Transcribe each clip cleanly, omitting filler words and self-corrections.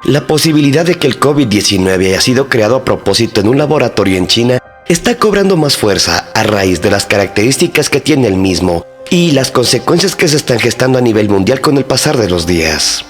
La posibilidad de que el COVID-19 haya sido creado a propósito en un laboratorio en China está cobrando más fuerza a raíz de las características que tiene el mismo y las consecuencias que se están gestando a nivel mundial con el pasar de los días.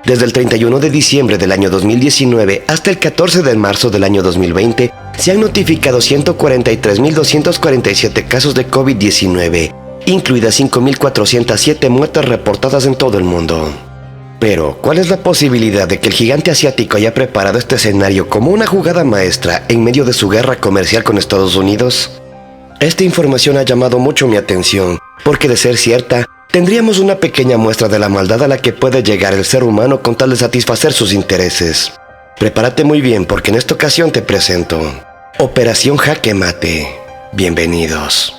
Desde el 31 de diciembre del año 2019 hasta el 14 de marzo del año 2020, se han notificado 143.247 casos de COVID-19, incluidas 5.407 muertes reportadas en todo el mundo. Pero, ¿cuál es la posibilidad de que el gigante asiático haya preparado este escenario como una jugada maestra en medio de su guerra comercial con Estados Unidos? Esta información ha llamado mucho mi atención, porque de ser cierta, tendríamos una pequeña muestra de la maldad a la que puede llegar el ser humano con tal de satisfacer sus intereses. Prepárate muy bien porque en esta ocasión te presento Operación Jaque Mate. Bienvenidos.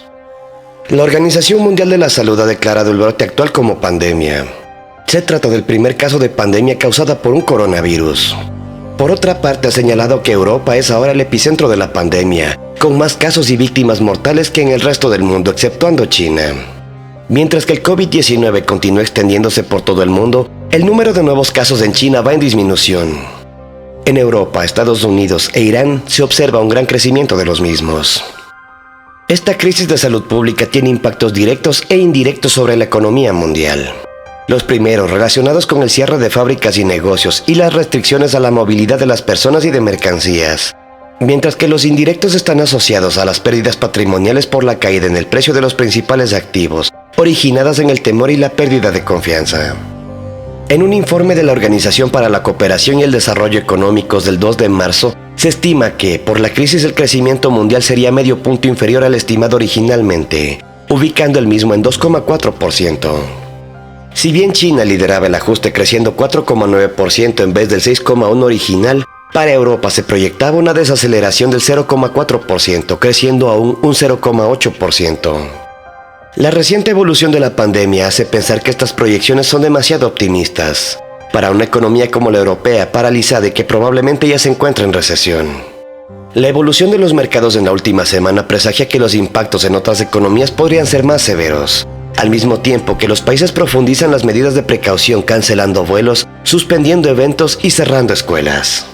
La Organización Mundial de la Salud ha declarado el brote actual como pandemia. Se trata del primer caso de pandemia causada por un coronavirus. Por otra parte, ha señalado que Europa es ahora el epicentro de la pandemia, con más casos y víctimas mortales que en el resto del mundo, exceptuando China. Mientras que el COVID-19 continúa extendiéndose por todo el mundo, el número de nuevos casos en China va en disminución. En Europa, Estados Unidos e Irán se observa un gran crecimiento de los mismos. Esta crisis de salud pública tiene impactos directos e indirectos sobre la economía mundial. Los primeros relacionados con el cierre de fábricas y negocios y las restricciones a la movilidad de las personas y de mercancías, mientras que los indirectos están asociados a las pérdidas patrimoniales por la caída en el precio de los principales activos, originadas en el temor y la pérdida de confianza. En un informe de la Organización para la Cooperación y el Desarrollo Económicos del 2 de marzo, se estima que, por la crisis, el crecimiento mundial sería medio punto inferior al estimado originalmente, ubicando el mismo en 2,4%. Si bien China lideraba el ajuste creciendo 4,9% en vez del 6,1% original, para Europa se proyectaba una desaceleración del 0,4%, creciendo aún un 0,8%. La reciente evolución de la pandemia hace pensar que estas proyecciones son demasiado optimistas para una economía como la europea, paralizada y que probablemente ya se encuentra en recesión. La evolución de los mercados en la última semana presagia que los impactos en otras economías podrían ser más severos, al mismo tiempo que los países profundizan las medidas de precaución, cancelando vuelos, suspendiendo eventos y cerrando escuelas.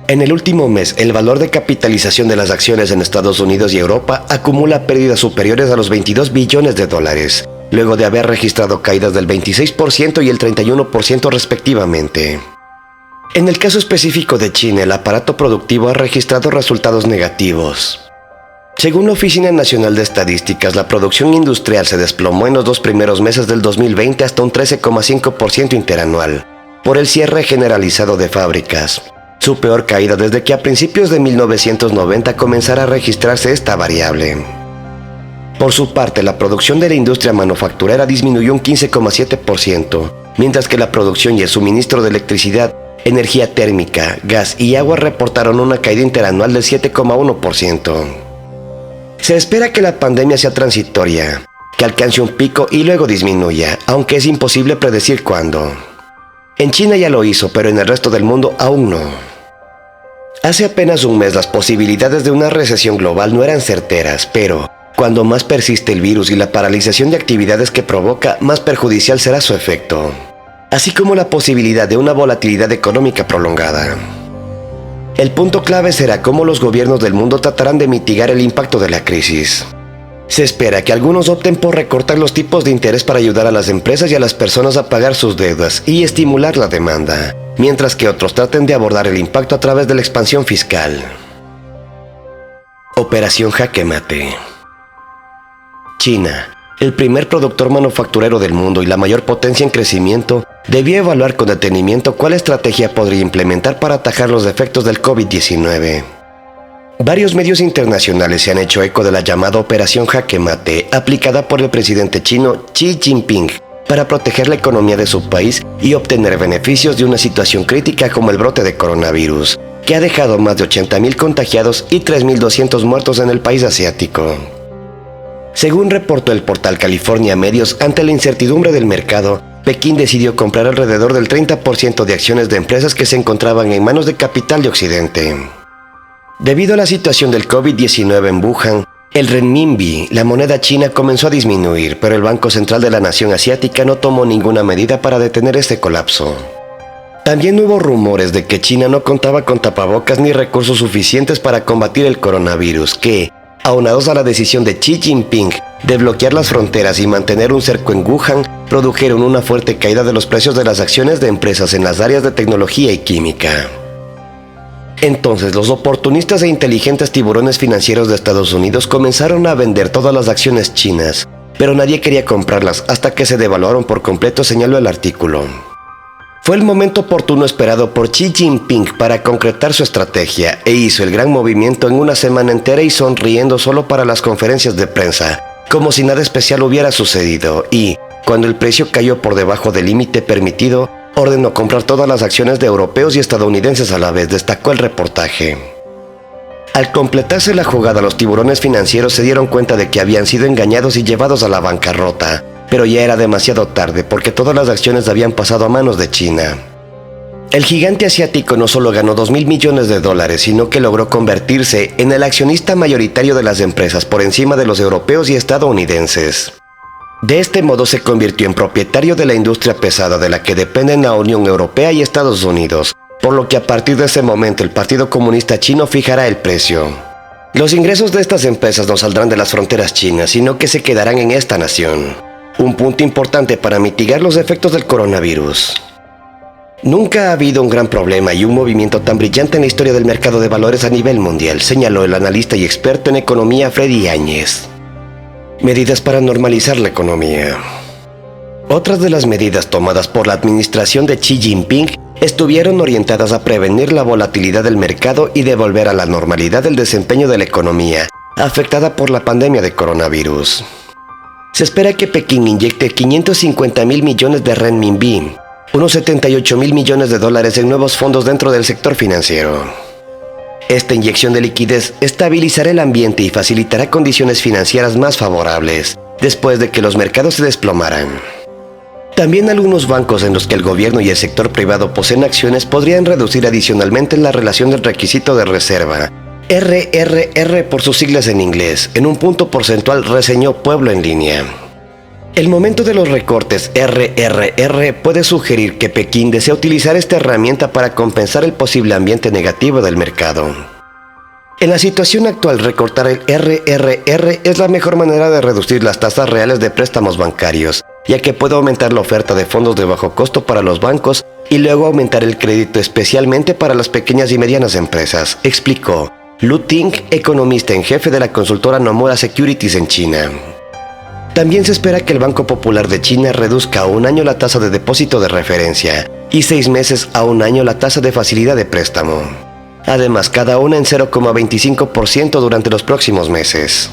En el último mes, el valor de capitalización de las acciones en Estados Unidos y Europa acumula pérdidas superiores a los 22 billones de dólares, luego de haber registrado caídas del 26% y el 31% respectivamente. En el caso específico de China, el aparato productivo ha registrado resultados negativos. Según la Oficina Nacional de Estadísticas, la producción industrial se desplomó en los 2 primeros meses del 2020 hasta un 13,5% interanual, por el cierre generalizado de fábricas, su peor caída desde que a principios de 1990 comenzara a registrarse esta variable. Por su parte, la producción de la industria manufacturera disminuyó un 15,7%, mientras que la producción y el suministro de electricidad, energía térmica, gas y agua reportaron una caída interanual del 7,1%. Se espera que la pandemia sea transitoria, que alcance un pico y luego disminuya, aunque es imposible predecir cuándo. En China ya lo hizo, pero en el resto del mundo aún no. Hace apenas un mes las posibilidades de una recesión global no eran certeras, pero cuando más persiste el virus y la paralización de actividades que provoca, más perjudicial será su efecto, así como la posibilidad de una volatilidad económica prolongada. El punto clave será cómo los gobiernos del mundo tratarán de mitigar el impacto de la crisis. Se espera que algunos opten por recortar los tipos de interés para ayudar a las empresas y a las personas a pagar sus deudas y estimular la demanda, mientras que otros traten de abordar el impacto a través de la expansión fiscal. Operación Jaque Mate. China, el primer productor manufacturero del mundo y la mayor potencia en crecimiento, debió evaluar con detenimiento cuál estrategia podría implementar para atajar los efectos del COVID-19. Varios medios internacionales se han hecho eco de la llamada Operación Jaque Mate, aplicada por el presidente chino Xi Jinping para proteger la economía de su país y obtener beneficios de una situación crítica como el brote de coronavirus, que ha dejado más de 80.000 contagiados y 3.200 muertos en el país asiático. Según reportó el portal California Medios, ante la incertidumbre del mercado, Pekín decidió comprar alrededor del 30% de acciones de empresas que se encontraban en manos de capital de Occidente. Debido a la situación del COVID-19 en Wuhan, el renminbi, la moneda china, comenzó a disminuir, pero el Banco Central de la nación asiática no tomó ninguna medida para detener este colapso. También hubo rumores de que China no contaba con tapabocas ni recursos suficientes para combatir el coronavirus, que, aunados a la decisión de Xi Jinping de bloquear las fronteras y mantener un cerco en Wuhan, produjeron una fuerte caída de los precios de las acciones de empresas en las áreas de tecnología y química. Entonces, los oportunistas e inteligentes tiburones financieros de Estados Unidos comenzaron a vender todas las acciones chinas, pero nadie quería comprarlas hasta que se devaluaron por completo, señaló el artículo. Fue el momento oportuno esperado por Xi Jinping para concretar su estrategia e hizo el gran movimiento en una semana entera y sonriendo solo para las conferencias de prensa, como si nada especial hubiera sucedido, y, cuando el precio cayó por debajo del límite permitido, ordenó comprar todas las acciones de europeos y estadounidenses a la vez, destacó el reportaje. Al completarse la jugada, los tiburones financieros se dieron cuenta de que habían sido engañados y llevados a la bancarrota, pero ya era demasiado tarde porque todas las acciones habían pasado a manos de China. El gigante asiático no solo ganó $2.000 millones, sino que logró convertirse en el accionista mayoritario de las empresas por encima de los europeos y estadounidenses. De este modo se convirtió en propietario de la industria pesada de la que dependen la Unión Europea y Estados Unidos, por lo que a partir de ese momento el Partido Comunista Chino fijará el precio. Los ingresos de estas empresas no saldrán de las fronteras chinas, sino que se quedarán en esta nación. Un punto importante para mitigar los efectos del coronavirus. Nunca ha habido un gran problema y un movimiento tan brillante en la historia del mercado de valores a nivel mundial, señaló el analista y experto en economía Freddy Áñez. Medidas para normalizar la economía. Otras de las medidas tomadas por la administración de Xi Jinping estuvieron orientadas a prevenir la volatilidad del mercado y devolver a la normalidad el desempeño de la economía, afectada por la pandemia de coronavirus. Se espera que Pekín inyecte 550.000 millones de renminbi, unos $78.000 millones en nuevos fondos dentro del sector financiero. Esta inyección de liquidez estabilizará el ambiente y facilitará condiciones financieras más favorables, después de que los mercados se desplomaran. También algunos bancos en los que el gobierno y el sector privado poseen acciones podrían reducir adicionalmente la relación del requisito de reserva, RRR por sus siglas en inglés, en un punto porcentual, reseñó Pueblo en Línea. El momento de los recortes RRR puede sugerir que Pekín desea utilizar esta herramienta para compensar el posible ambiente negativo del mercado. En la situación actual, recortar el RRR es la mejor manera de reducir las tasas reales de préstamos bancarios, ya que puede aumentar la oferta de fondos de bajo costo para los bancos y luego aumentar el crédito especialmente para las pequeñas y medianas empresas, explicó Lu Ting, economista en jefe de la consultora Nomura Securities en China. También se espera que el Banco Popular de China reduzca a 1 año la tasa de depósito de referencia y 6 meses a 1 año la tasa de facilidad de préstamo. Además, cada una en 0,25% durante los próximos meses.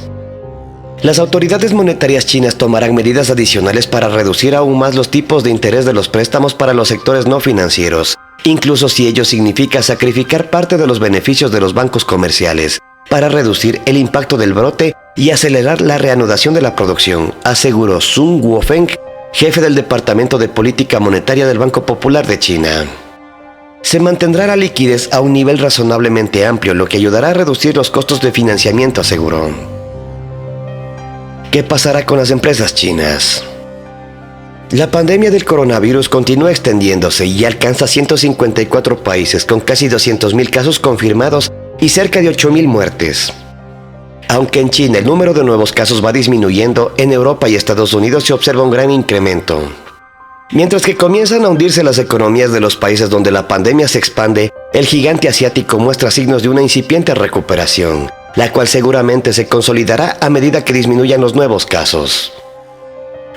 Las autoridades monetarias chinas tomarán medidas adicionales para reducir aún más los tipos de interés de los préstamos para los sectores no financieros, incluso si ello significa sacrificar parte de los beneficios de los bancos comerciales, para reducir el impacto del brote y acelerar la reanudación de la producción, aseguró Sun Guofeng, jefe del Departamento de Política Monetaria del Banco Popular de China. Se mantendrá la liquidez a un nivel razonablemente amplio, lo que ayudará a reducir los costos de financiamiento, aseguró. ¿Qué pasará con las empresas chinas? La pandemia del coronavirus continúa extendiéndose y alcanza 154 países con casi 200.000 casos confirmados y cerca de 8.000 muertes. Aunque en China el número de nuevos casos va disminuyendo, en Europa y Estados Unidos se observa un gran incremento. Mientras que comienzan a hundirse las economías de los países donde la pandemia se expande, el gigante asiático muestra signos de una incipiente recuperación, la cual seguramente se consolidará a medida que disminuyan los nuevos casos.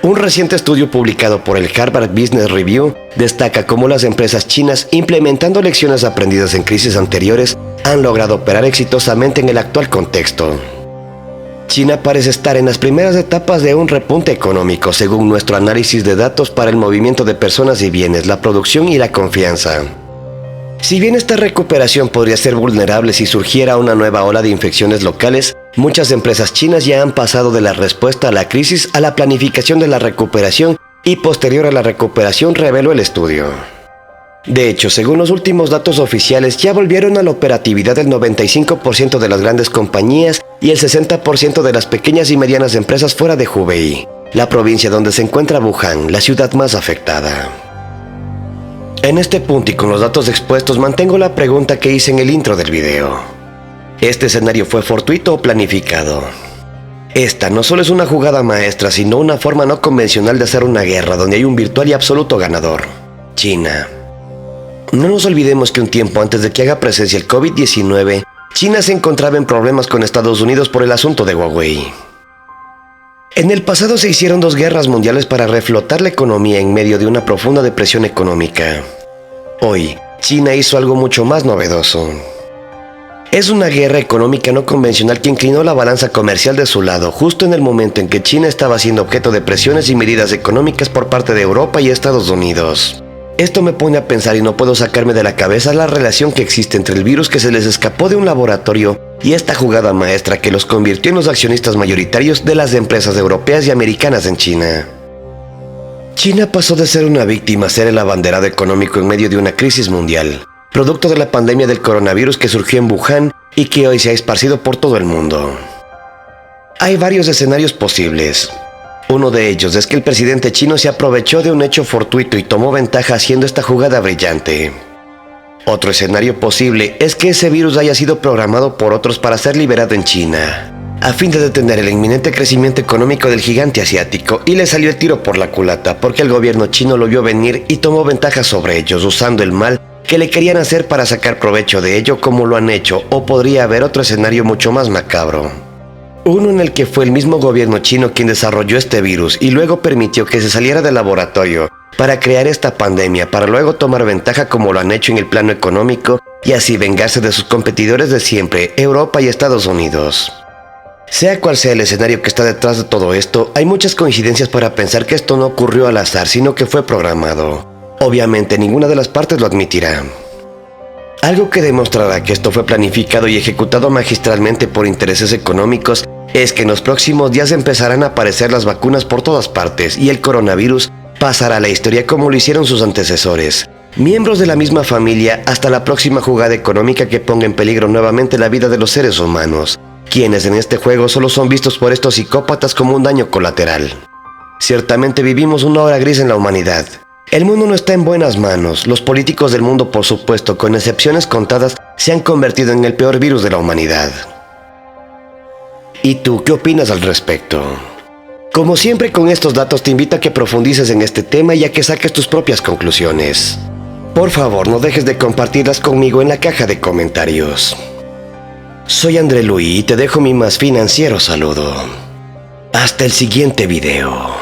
Un reciente estudio publicado por el Harvard Business Review destaca cómo las empresas chinas, implementando lecciones aprendidas en crisis anteriores, han logrado operar exitosamente en el actual contexto. China parece estar en las primeras etapas de un repunte económico, según nuestro análisis de datos para el movimiento de personas y bienes, la producción y la confianza. Si bien esta recuperación podría ser vulnerable si surgiera una nueva ola de infecciones locales, muchas empresas chinas ya han pasado de la respuesta a la crisis a la planificación de la recuperación y posterior a la recuperación, reveló el estudio. De hecho, según los últimos datos oficiales, ya volvieron a la operatividad el 95% de las grandes compañías y el 60% de las pequeñas y medianas empresas fuera de Hubei, la provincia donde se encuentra Wuhan, la ciudad más afectada. En este punto y con los datos expuestos mantengo la pregunta que hice en el intro del video. ¿Este escenario fue fortuito o planificado? Esta no solo es una jugada maestra, sino una forma no convencional de hacer una guerra donde hay un virtual y absoluto ganador: China. No nos olvidemos que un tiempo antes de que haga presencia el COVID-19, China se encontraba en problemas con Estados Unidos por el asunto de Huawei. En el pasado se hicieron 2 guerras mundiales para reflotar la economía en medio de una profunda depresión económica. Hoy, China hizo algo mucho más novedoso. Es una guerra económica no convencional que inclinó la balanza comercial de su lado justo en el momento en que China estaba siendo objeto de presiones y medidas económicas por parte de Europa y Estados Unidos. Esto me pone a pensar y no puedo sacarme de la cabeza la relación que existe entre el virus que se les escapó de un laboratorio y esta jugada maestra que los convirtió en los accionistas mayoritarios de las empresas europeas y americanas en China. China pasó de ser una víctima a ser el abanderado económico en medio de una crisis mundial, producto de la pandemia del coronavirus que surgió en Wuhan y que hoy se ha esparcido por todo el mundo. Hay varios escenarios posibles. Uno de ellos es que el presidente chino se aprovechó de un hecho fortuito y tomó ventaja haciendo esta jugada brillante. Otro escenario posible es que ese virus haya sido programado por otros para ser liberado en China, a fin de detener el inminente crecimiento económico del gigante asiático, y le salió el tiro por la culata porque el gobierno chino lo vio venir y tomó ventaja sobre ellos usando el mal que le querían hacer para sacar provecho de ello como lo han hecho, o podría haber otro escenario mucho más macabro. Uno en el que fue el mismo gobierno chino quien desarrolló este virus y luego permitió que se saliera del laboratorio para crear esta pandemia para luego tomar ventaja como lo han hecho en el plano económico y así vengarse de sus competidores de siempre, Europa y Estados Unidos. Sea cual sea el escenario que está detrás de todo esto, hay muchas coincidencias para pensar que esto no ocurrió al azar, sino que fue programado. Obviamente ninguna de las partes lo admitirá. Algo que demostrará que esto fue planificado y ejecutado magistralmente por intereses económicos es que en los próximos días empezarán a aparecer las vacunas por todas partes y el coronavirus pasará a la historia como lo hicieron sus antecesores, miembros de la misma familia, hasta la próxima jugada económica que ponga en peligro nuevamente la vida de los seres humanos, quienes en este juego solo son vistos por estos psicópatas como un daño colateral. Ciertamente vivimos una hora gris en la humanidad. El mundo no está en buenas manos. Los políticos del mundo, por supuesto, con excepciones contadas, se han convertido en el peor virus de la humanidad. ¿Y tú qué opinas al respecto? Como siempre, con estos datos te invito a que profundices en este tema y a que saques tus propias conclusiones. Por favor, no dejes de compartirlas conmigo en la caja de comentarios. Soy André Luis y te dejo mi más financiero saludo. Hasta el siguiente video.